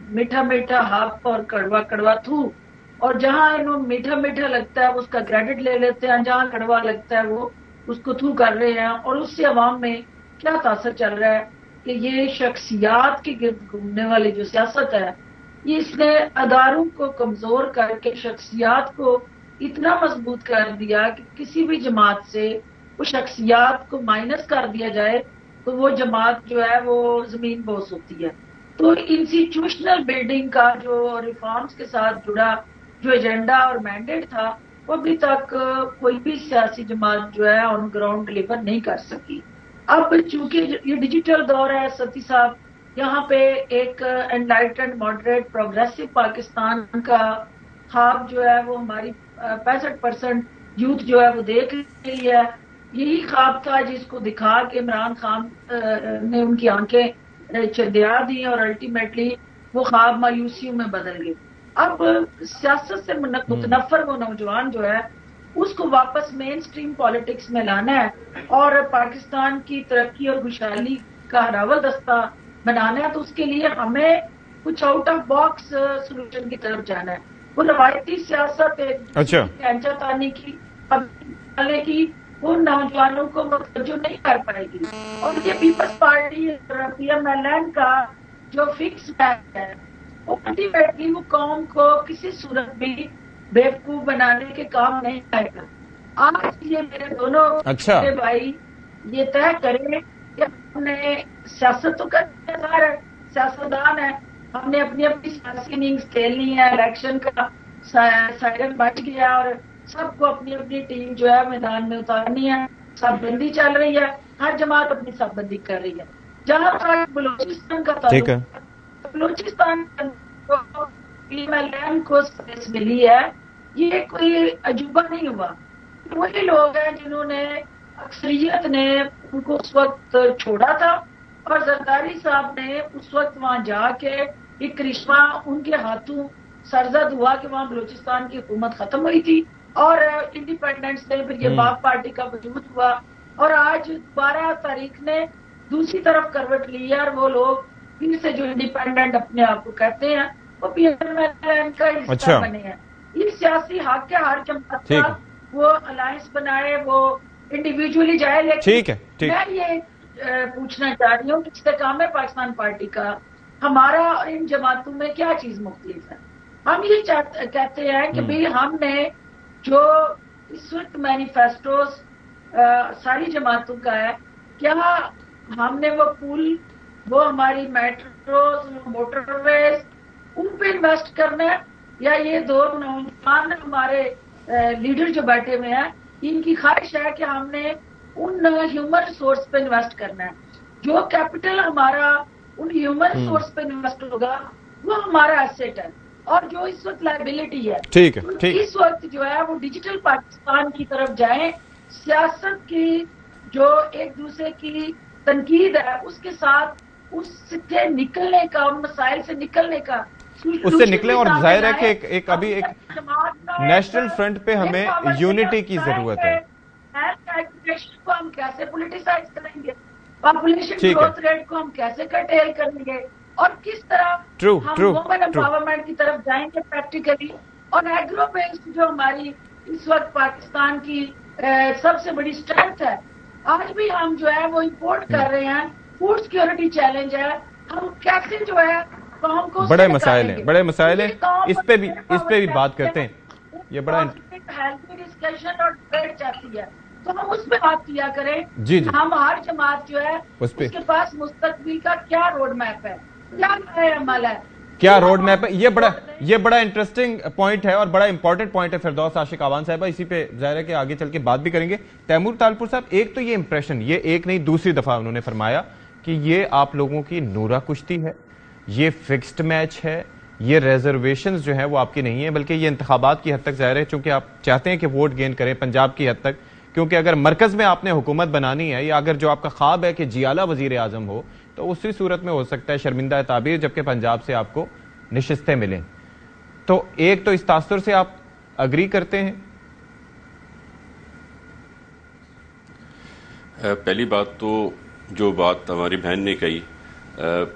میٹھا میٹھا ہاف اور کڑوا کڑوا تھو, اور جہاں انہوں میٹھا میٹھا لگتا ہے اس کا کریڈٹ لے لیتے ہیں, جہاں کڑوا لگتا ہے وہ اس کو تھو کر رہے ہیں. اور اس سے عوام میں کیا تاثر چل رہا ہے کہ یہ شخصیات کے گرد گھومنے والی جو سیاست ہے یہ اس نے اداروں کو کمزور کر کے شخصیات کو اتنا مضبوط کر دیا کہ کسی بھی جماعت سے وہ شخصیات کو مائنس کر دیا جائے تو وہ جماعت جو ہے وہ زمین بوس ہوتی ہے. تو انسٹیٹیوشنل بلڈنگ کا جو ریفارمز کے ساتھ جڑا جو ایجنڈا اور مینڈیٹ تھا وہ ابھی تک کوئی بھی سیاسی جماعت جو ہے آن گراؤنڈ ڈلیور نہیں کر سکی. اب چونکہ یہ ڈیجیٹل دور ہے ستی صاحب, یہاں پہ ایک انلائٹنڈ ماڈریٹ پروگریسو پاکستان کا خواب جو ہے وہ ہماری 65% یوتھ جو ہے وہ دیکھ رہی ہے. یہی خواب تھا جس کو دکھا کے عمران خان نے ان کی آنکھیں چدیا دی اور الٹیمیٹلی وہ خواب مایوسیوں میں بدل گئے. اب سیاست سے متنفر وہ نوجوان جو ہے اس کو واپس مین سٹریم پالیٹکس میں لانا ہے اور پاکستان کی ترقی اور خوشحالی کا راول دستہ بنانا ہے، تو اس کے لیے ہمیں کچھ آؤٹ آف باکس سولوشن کی طرف جانا ہے. وہ روایتی سیاست کینچا تانی کی کی ان نوجوانوں کو توجہ نہیں کر پائے گی. اور یہ Peoples Party P M L N کا جو فکس میچ ہے وہ الٹیمیٹلی وہ قوم کو کسی صورت بھی بیوقوف بنانے کے کام نہیں آئے گا. آج یہ میرے دونوں بھائی یہ طے کریں کہ ہم نے سیاست تو کرنے سیاستدان ہے، ہم نے اپنی اپنی سیاسی اننگز کھیلنی ہے، الیکشن کا سائرن بج گیا اور سب کو اپنی اپنی ٹیم جو ہے میدان میں اتارنی ہے. سب بندی چل رہی ہے، ہر جماعت اپنی سب بندی کر رہی ہے. جہاں تک بلوچستان کا تعلق ہے، بلوچستان کو اسپیس ملی ہے، یہ کوئی عجوبہ نہیں ہوا. وہی لوگ ہیں جنہوں نے اکثریت نے ان کو اس وقت چھوڑا تھا اور زرداری صاحب نے اس وقت وہاں جا کے ایک کرشمہ ان کے ہاتھوں سرزد ہوا کہ وہاں بلوچستان کی حکومت ختم ہوئی تھی اور انڈیپینڈنس ڈے پھر یہ باغ پارٹی کا وجود ہوا اور آج 12 تاریخ نے دوسری طرف کروٹ لی ہے اور وہ لوگ پھر سے جو انڈیپینڈنٹ اپنے آپ کو کہتے ہیں وہ پی ایم ایل این کا حصہ بنے ہیں. یہ سیاسی حق کے ہر جماعت کا وہ الائنس بنائے، وہ انڈیویجولی جائے، لیکن میں یہ پوچھنا چاہ رہی ہوں کہ استحکام پاکستان پارٹی کا ہمارا اور ان جماعتوں میں کیا چیز مختلف ہے. ہم یہ کہتے ہیں کہ بھئی ہم نے جو اس وقت مینیفیسٹوز ساری جماعتوں کا ہے، کیا ہم نے وہ پول، وہ ہماری میٹروز، موٹر ویز ان پہ انویسٹ کرنا ہے، یا یہ دو نوجوان ہمارے لیڈر جو بیٹھے ہوئے ہیں ان کی خواہش ہے کہ ہم نے ان ہیومن ریسورس پہ انویسٹ کرنا ہے. جو کیپٹل ہمارا ان ہیومن ریسورس پہ انویسٹ ہوگا وہ ہمارا ایسیٹ ہے، اور جو اس وقت لائبلٹی ہے اس وقت جو ہے وہ ڈیجیٹل پاکستان کی طرف جائیں. سیاست کی جو ایک دوسرے کی تنقید ہے اس کے ساتھ اس سے نکلنے کا، ان مسائل سے نکلنے کا، اس سے نکلیں. اور ظاہر ہے کہ ایک ابھی ایک نیشنل فرنٹ پہ ہمیں یونٹی کی ضرورت ہے. کو ہم کیسے پولیٹیسائز کریں گے، پاپولیشن گروتھ ریٹ کو ہم کیسے کرٹیل کریں گے، اور کس طرح ہم وومن امپاورمنٹ کی طرف جائیں گے پریکٹیکلی. اور ایگرو بیسڈ جو ہماری اس وقت پاکستان کی سب سے بڑی اسٹرینتھ ہے، آج بھی ہم جو ہے وہ امپورٹ کر رہے ہیں. فوڈ سیکورٹی چیلنج ہے، ہم کیسے جو ہے قوم کو بڑے مسائل ہیں اس پہ بھی بات کرتے ہیں. یہ بڑا ہیلتھی ڈسکشن اور ڈبیٹ چاہتی ہے تو ہم اس پہ بات کیا کریں. جی ہم ہر جماعت جو ہے اس کے پاس مستقبل کا کیا روڈ میپ ہے، کیا عمل ہے، کیا روڈ میپ ہے. یہ بڑا انٹرسٹنگ پوائنٹ ہے اور بڑا امپورٹنٹ پوائنٹ ہے فردوس عاشق آوان صاحبہ. اسی پہ ظاہر ہے کہ آگے چل کے بات بھی کریں گے. تیمور تالپور صاحب، ایک تو یہ امپریشن، یہ ایک نہیں دوسری دفعہ انہوں نے فرمایا کہ یہ آپ لوگوں کی نورا کشتی ہے، یہ فکسڈ میچ ہے، یہ ریزرویشنز جو ہیں وہ آپ کی نہیں ہیں، بلکہ یہ انتخابات کی حد تک ظاہر ہے چونکہ آپ چاہتے ہیں کہ ووٹ گین کریں پنجاب کی حد تک، کیونکہ اگر مرکز میں آپ نے حکومت بنانی ہے یا اگر جو آپ کا خواب ہے کہ جیالہ وزیر اعظم ہو تو اسی صورت میں ہو سکتا ہے شرمندہ تعبیر جبکہ پنجاب سے آپ کو نشستیں ملیں. تو ایک تو اس تاثر سے آپ اگری کرتے ہیں؟ پہلی بات تو جو بات ہماری بہن نے کہی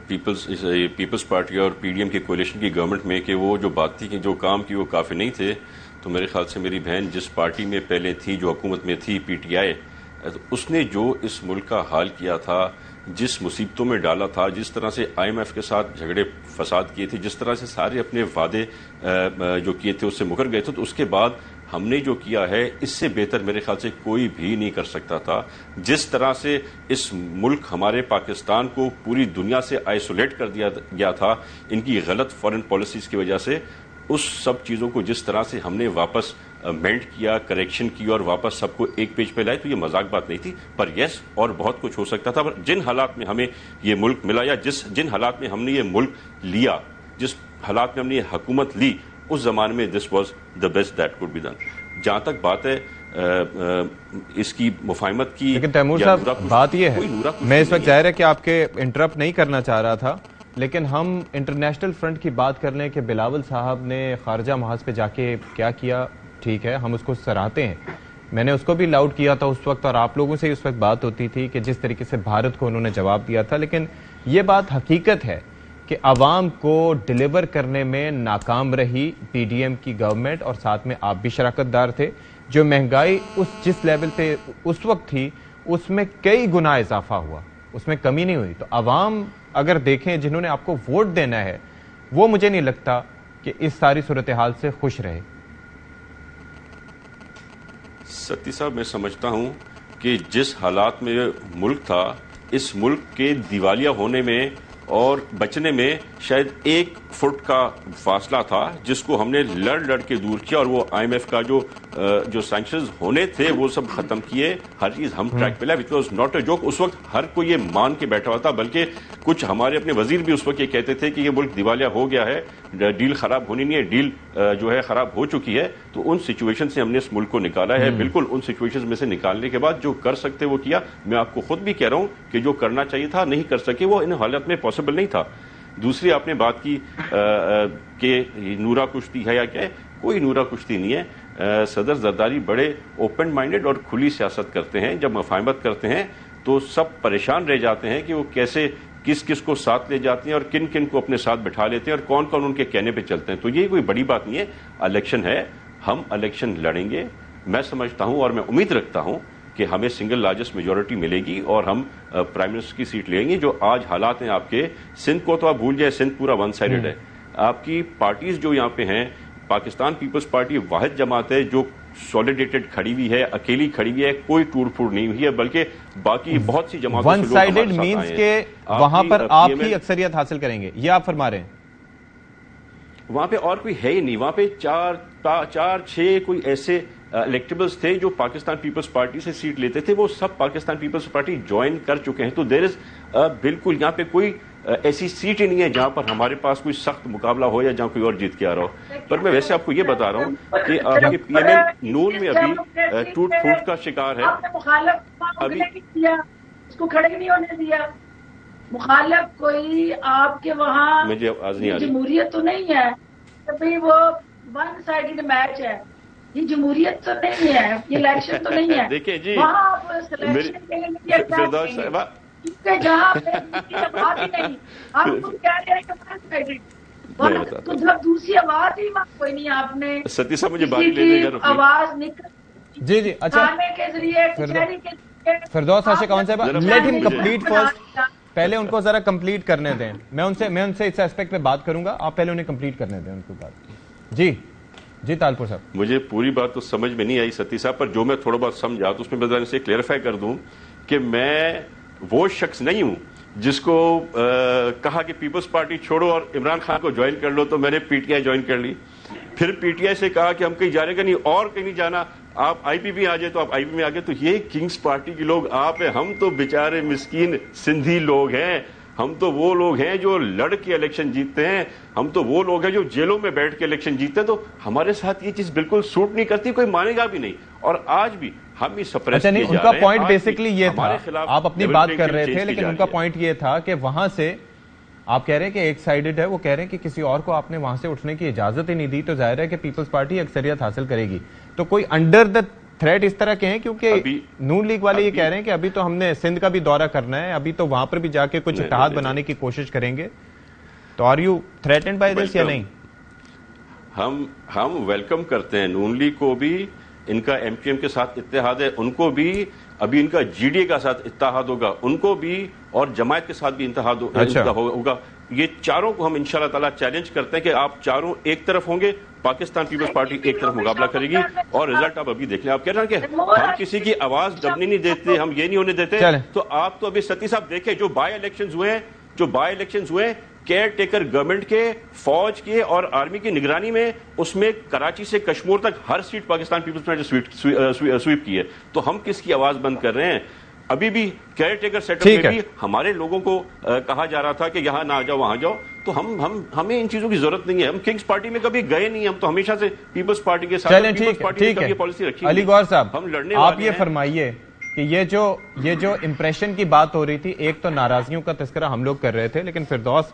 پیپلز پارٹی اور پی ڈی ایم کی کولیشن کی گورنمنٹ میں کہ وہ جو بات تھی کہ جو کام کی وہ کافی نہیں تھے، تو میرے خیال سے میری بہن جس پارٹی میں پہلے تھی، جو حکومت میں تھی پی ٹی آئی، اس نے جو اس ملک کا حال کیا تھا، جس مصیبتوں میں ڈالا تھا، جس طرح سے آئی ایم ایف کے ساتھ جھگڑے فساد کیے تھے، جس طرح سے سارے اپنے وعدے جو کیے تھے اس سے مکر گئے تھے، تو اس کے بعد ہم نے جو کیا ہے اس سے بہتر میرے خیال سے کوئی بھی نہیں کر سکتا تھا. جس طرح سے اس ملک ہمارے پاکستان کو پوری دنیا سے آئسولیٹ کر دیا گیا تھا ان کی غلط فارن پالیسیز کی وجہ سے، اس سب چیزوں کو جس طرح سے ہم نے واپس مینٹ کیا، کریکشن کی اور واپس سب کو ایک پیج پہ لائے، تو یہ مذاق بات نہیں تھی. پر یس، اور بہت کچھ ہو سکتا تھا. پر جن حالات میں ہمیں یہ ملک ملا یا جن حالات میں ہم نے یہ ملک لیا، جس حالات میں ہم نے یہ حکومت لی، اس زمانے میں this was the best that could be done. جہاں تک بات ہے اس کی مفاہمت کی، لیکن تیمور صاحب بات یہ ہے، میں اس وقت ظاہر ہے کہ آپ کے انٹرپٹ نہیں کرنا چاہ رہا تھا، لیکن ہم انٹرنیشنل فرنٹ کی بات کر لیں کہ بلاول صاحب نے خارجہ محاذ پہ جا کے کیا کیا، ٹھیک ہے ہم اس کو سراہتے ہیں، میں نے اس کو بھی لاؤڈ کیا تھا اس وقت، اور آپ لوگوں سے اس وقت بات ہوتی تھی کہ جس طریقے سے بھارت کو انہوں نے جواب دیا تھا، لیکن یہ بات حقیقت ہے کہ عوام کو ڈیلیور کرنے میں ناکام رہی پی ڈی ایم کی گورنمنٹ، اور ساتھ میں آپ بھی شراکت دار تھے۔ جو مہنگائی جس لیول پہ اس وقت تھی اس میں کئی گنا اضافہ ہوا، اس میں کمی نہیں ہوئی۔ تو عوام اگر دیکھیں جنہوں نے آپ کو ووٹ دینا ہے، وہ مجھے نہیں لگتا کہ اس ساری صورتحال سے خوش رہے۔ ستی صاحب، میں سمجھتا ہوں کہ جس حالات میں ملک تھا، اس ملک کے دیوالیہ ہونے میں اور بچنے میں شاید 1 فٹ کا فاصلہ تھا، جس کو ہم نے لڑ کے دور کیا، اور وہ آئی ایم ایف کا جو سینکشنز ہونے تھے وہ سب ختم کیے، ہر چیز ہم ٹریک پہ لائے، which was not a joke. اس وقت ہر کوئی یہ مان کے بیٹھا ہوا تھا، بلکہ کچھ ہمارے اپنے وزیر بھی اس وقت یہ کہتے تھے کہ یہ ملک دیوالیہ ہو گیا ہے، ڈیل خراب ہونی نہیں ہے، ڈیل جو ہے خراب ہو چکی ہے۔ تو ان سچویشن سے ہم نے اس ملک کو نکالا ہے، بالکل ان سچویشن میں سے نکالنے کے بعد جو کر سکتے وہ کیا۔ میں آپ کو خود بھی کہہ رہا ہوں کہ جو کرنا چاہیے تھا نہیں کر سکے، وہ ان حالت میں پاسبل نہیں تھا۔ دوسری آپ نے بات کی کہ نورا کشتی ہے یا کیا ہے، کوئی نورا کشتی نہیں ہے۔ صدر زرداری بڑے اوپن مائنڈڈ اور کھلی سیاست کرتے ہیں، جب مفاہمت کرتے ہیں تو سب پریشان رہ جاتے ہیں کہ وہ کیسے کس کو ساتھ لے جاتے ہیں اور کن کو اپنے ساتھ بٹھا لیتے ہیں اور کون ان کے کہنے پہ چلتے ہیں۔ تو یہ کوئی بڑی بات نہیں ہے، الیکشن ہے، ہم الیکشن لڑیں گے۔ میں سمجھتا ہوں اور میں امید رکھتا ہوں کہ ہمیں سنگل لارجسٹ میجورٹی ملے گی اور ہم پرائم منسٹر کی سیٹ لیں گے۔ جو آج حالات ہیں آپ کے، سندھ کو تو آپ بھول جائیں، سندھ پورا ون سائیڈڈ ہے۔ آپ کی پارٹیز جو یہاں پہ ہیں، پاکستان پیپلز پارٹی واحد جماعت ہے جو سولیڈیٹڈ کھڑی ہوئی ہے، اکیلی کھڑی ہوئی ہے، کوئی ٹور پھوڑ نہیں ہوئی ہے، بلکہ باقی بہت سی جماعتوں سے ون لوگ سائیڈڈ ہمارے ساتھ مینز آئے ہیں۔ کہ وہاں پر آپ ہی اکثریت حاصل کریں گے، یہ آپ فرما رہے ہیں؟ وہاں پہ اور کوئی ہے ہی نہیں، وہاں پہ 4-6 کوئی ایسے الیکٹیبلز تھے جو پاکستان پیپلز پارٹی سے سیٹ لیتے تھے، وہ سب پاکستان پیپلز پارٹی جوائن کر چکے ہیں۔ تو دیر از بالکل یہاں پہ کوئی ایسی سیٹ ہی نہیں ہے جہاں پر ہمارے پاس کوئی سخت مقابلہ ہو یا جہاں کوئی اور جیت کے آ رہا ہو۔ پر میں ویسے آپ کو یہ بتا رہا ہوں کہ آپ کے پی ایم ایل نون میں ابھی ٹوٹ پھوٹ کا شکار ہے۔ ابھی اس کو کھڑے نہیں ہونے دیا، مخالف کوئی آپ کے وہاں مجھے آواز نہیں آ رہی۔ جمہوریت تو نہیں ہے، ابھی وہ ون سائیڈڈ میچ ہے، یہ جمہوریت تو نہیں ہے، یہ الیکشن تو نہیں ہے۔ دیکھیں جی، وہاں آپ سلیکشن کے لیے فردوس صاحبہ، جہاں پہ بات ہی نہیں، آپ کو کیا کہہ رہے ہیں کہ جب دوسری آواز ہی کوئی نہیں، آپ نے ستی صاحب مجھے بات لینے کا رکھیے۔ آواز نکل جی اچھا، کے ذریعے کچہری کے ذریعے فردوس عاشق اون صاحب، لیٹ ہم کمپلیٹ فرسٹ، پہلے ان کو ذرا کمپلیٹ کرنے دیں، میں ان سے اس ایسپیکٹ پہ بات کروں گا، آپ پہلے انہیں کمپلیٹ کرنے دیں ان کو بات۔ جی تالپور صاحب، مجھے پوری بات تو سمجھ میں نہیں آئی ستی صاحب، پر جو میں تھوڑا بہت سمجھا تو اس میں میں سے کلیئرفائی کر دوں کہ میں وہ شخص نہیں ہوں جس کو کہا کہ پیپلز پارٹی چھوڑو اور عمران خان کو جوائن کر لو، تو میں نے پی ٹی آئی جوائن کر لی۔ پھر پی ٹی آئی سے کہا کہ ہم کہیں جانے کا نہیں اور کہیں نہیں جانا، آپ آئی پی پی آ جائے تو آپ آئی پی میں آ گئے۔ تو یہ کنگز پارٹی کے لوگ آپ ہیں، ہم تو بیچارے مسکین سندھی لوگ ہیں، ہم تو وہ لوگ ہیں جو لڑ کے الیکشن جیتتے ہیں، ہم تو وہ لوگ ہیں جو جیلوں میں بیٹھ کے الیکشن جیتتے ہیں۔ تو ہمارے ساتھ یہ چیز بالکل سوٹ نہیں کرتی، کوئی مانے گا بھی نہیں، اور آج بھی ہم اس سپریس کیے جا رہے ہیں۔ ان کا پوائنٹ بیسکلی یہ تھا، آپ اپنی بات کر رہے تھے لیکن ان کا پوائنٹ یہ تھا کہ وہاں سے آپ کہہ رہے ہیں کہ ایک سائیڈڈ ہے، وہ کہہ رہے ہیں کہ کسی اور کو آپ نے وہاں سے اٹھنے کی اجازت ہی نہیں دی، تو ظاہر ہے کہ پیپلز پارٹی اکثریت حاصل کرے گی۔ تو کوئی انڈر دا تھریٹ اس طرح کے ہیں، کیونکہ نون لیگ والے یہ کہہ رہے ہیں کہ ابھی تو ہم نے سندھ کا بھی دورہ کرنا ہے، ابھی تو وہاں پر بھی جا کے کچھ اتحاد بنانے کی کوشش کریں گے، تو are you threatened by this یا نہیں؟ ہم ویلکم کرتے ہیں نون لیگ کو بھی، ان کا ایم کیو ایم کے ساتھ اتحاد ہے، ان کو بھی، ابھی ان کا جی ڈی اے کا ساتھ اتحاد ہوگا، ان کو بھی، اور جماعت کے ساتھ بھی اتحاد ہوگا۔ یہ چاروں کو ہم انشاءاللہ تعالیٰ چیلنج کرتے ہیں کہ آپ چاروں ایک طرف ہوں گے، پاکستان پیپلز پارٹی ایک طرف مقابلہ کرے گی، اور رزلٹ آپ ابھی دیکھ لیں۔ آپ کہہ رہے ہیں کہ ہم کسی کی آواز دبنے نہیں دیتے، ہم یہ نہیں ہونے دیتے، تو آپ تو ابھی ستی صاحب دیکھیں جو بائی الیکشنز ہوئے کیئر ٹیکر گورنمنٹ کے، فوج کے اور آرمی کی نگرانی میں، اس میں کراچی سے کشمیر تک ہر سیٹ پاکستان پیپلز پارٹی سویپ کی ہے۔ تو ہم کس کی آواز بند کر رہے ہیں؟ ابھی بھی کیئر ٹیکر سیٹ اپ میں بھی ہمارے لوگوں کو کہا جا رہا تھا کہ یہاں نہ آ جاؤ وہاں جاؤ، تو ہمیں ان چیزوں کی ضرورت نہیں ہے۔ ہم کنگز پارٹی میں کبھی گئے نہیں، ہم تو ہمیشہ سے پیپلز پارٹی کے ساتھ پالیسی رکھی۔ علی گوہر صاحب، ہم لڑنے آپ یہ فرمائیے کہ یہ جو امپریشن کی بات ہو رہی تھی، ایک تو ناراضگیوں کا تذکرہ ہم لوگ کر رہے تھے، لیکن فردوس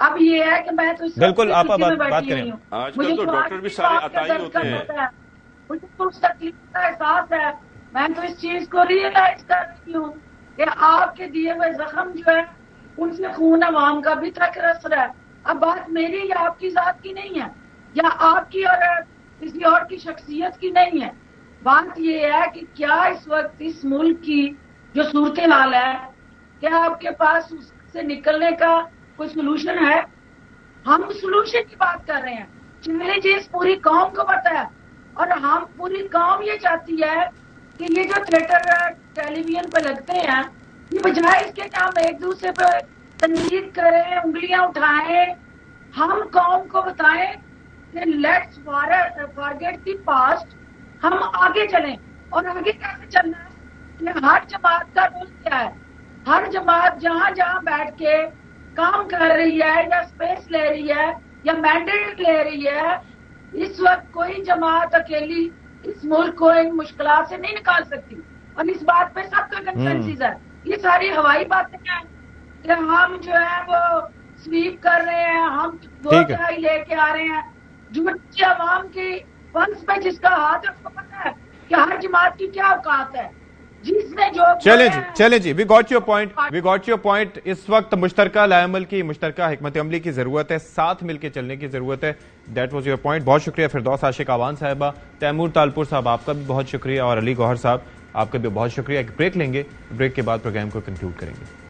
اب یہ ہے کہ میں تو اس بالکل آپ بات بیٹھی کریں. ہوئی ہوں. آج کل مجھے تو ڈاکٹر بھی سارے عطائی ہوتے ہیں. مجھے تو اس تکلیف کا احساس ہے. میں تو اس چیز کو ریئلائز کر رہی ہوں کہ آپ کے دیے ہوئے زخم جو ہے ان سے خون عوام کا بھی تک رس رہا ہے. اب بات میری یا آپ کی ذات کی نہیں ہے یا آپ کی اور کسی اور کی شخصیت کی نہیں ہے. بات یہ ہے کہ کیا اس وقت اس ملک کی جو صورتحال ہے کیا آپ کے پاس اس سے نکلنے کا کوئی سلوشن ہے؟ ہم سلوشن کی بات کر رہے ہیں. چیلنجز پوری قوم کو پتہ ہے اور ہم پوری قوم یہ چاہتی ہے کہ یہ جو تھیٹر ٹیلی ویژن پہ لگتے ہیں یہ بجائے اس کے کہ ہم ایک دوسرے پہ تنقید کریں انگلیاں اٹھائیں ہم قوم کو بتائیں کہ لیٹس فارگیٹ دی پاسٹ. ہم آگے چلیں. اور آگے کیسے چلنا ہے کہ ہر جماعت کا رول کیا ہے. ہر جماعت جہاں جہاں بیٹھ کے کام کر رہی ہے یا اسپیس لے رہی ہے یا مینڈیٹ لے رہی ہے. اس وقت کوئی جماعت اکیلی اس ملک کو ان مشکلات سے نہیں نکال سکتی اور اس بات پہ سب کا کنسنسس ہے. یہ ساری ہوائی باتیں ہیں کہ ہم جو ہے وہ سویپ کر رہے ہیں ہم 2 لے کے آ رہے ہیں. جھوٹی عوام کی فنڈز پہ جس کا ہاتھ ہے اس کو پتا ہے کہ ہر جماعت کی کیا اوقات ہے. جس نے جو چلیں جی وی گاٹ یور پوائنٹ. اس وقت مشترکہ لائے عمل کی مشترکہ حکمت عملی کی ضرورت ہے. ساتھ مل کے چلنے کی ضرورت ہے. That was your point. بہت شکریہ فردوس عاشق آوان صاحبہ, تیمور تالپور صاحب آپ کا بھی بہت شکریہ اور علی گوہر صاحب آپ کا بھی بہت شکریہ. ایک بریک لیں گے, بریک کے بعد پروگرام کو کنکلوڈ کریں گے.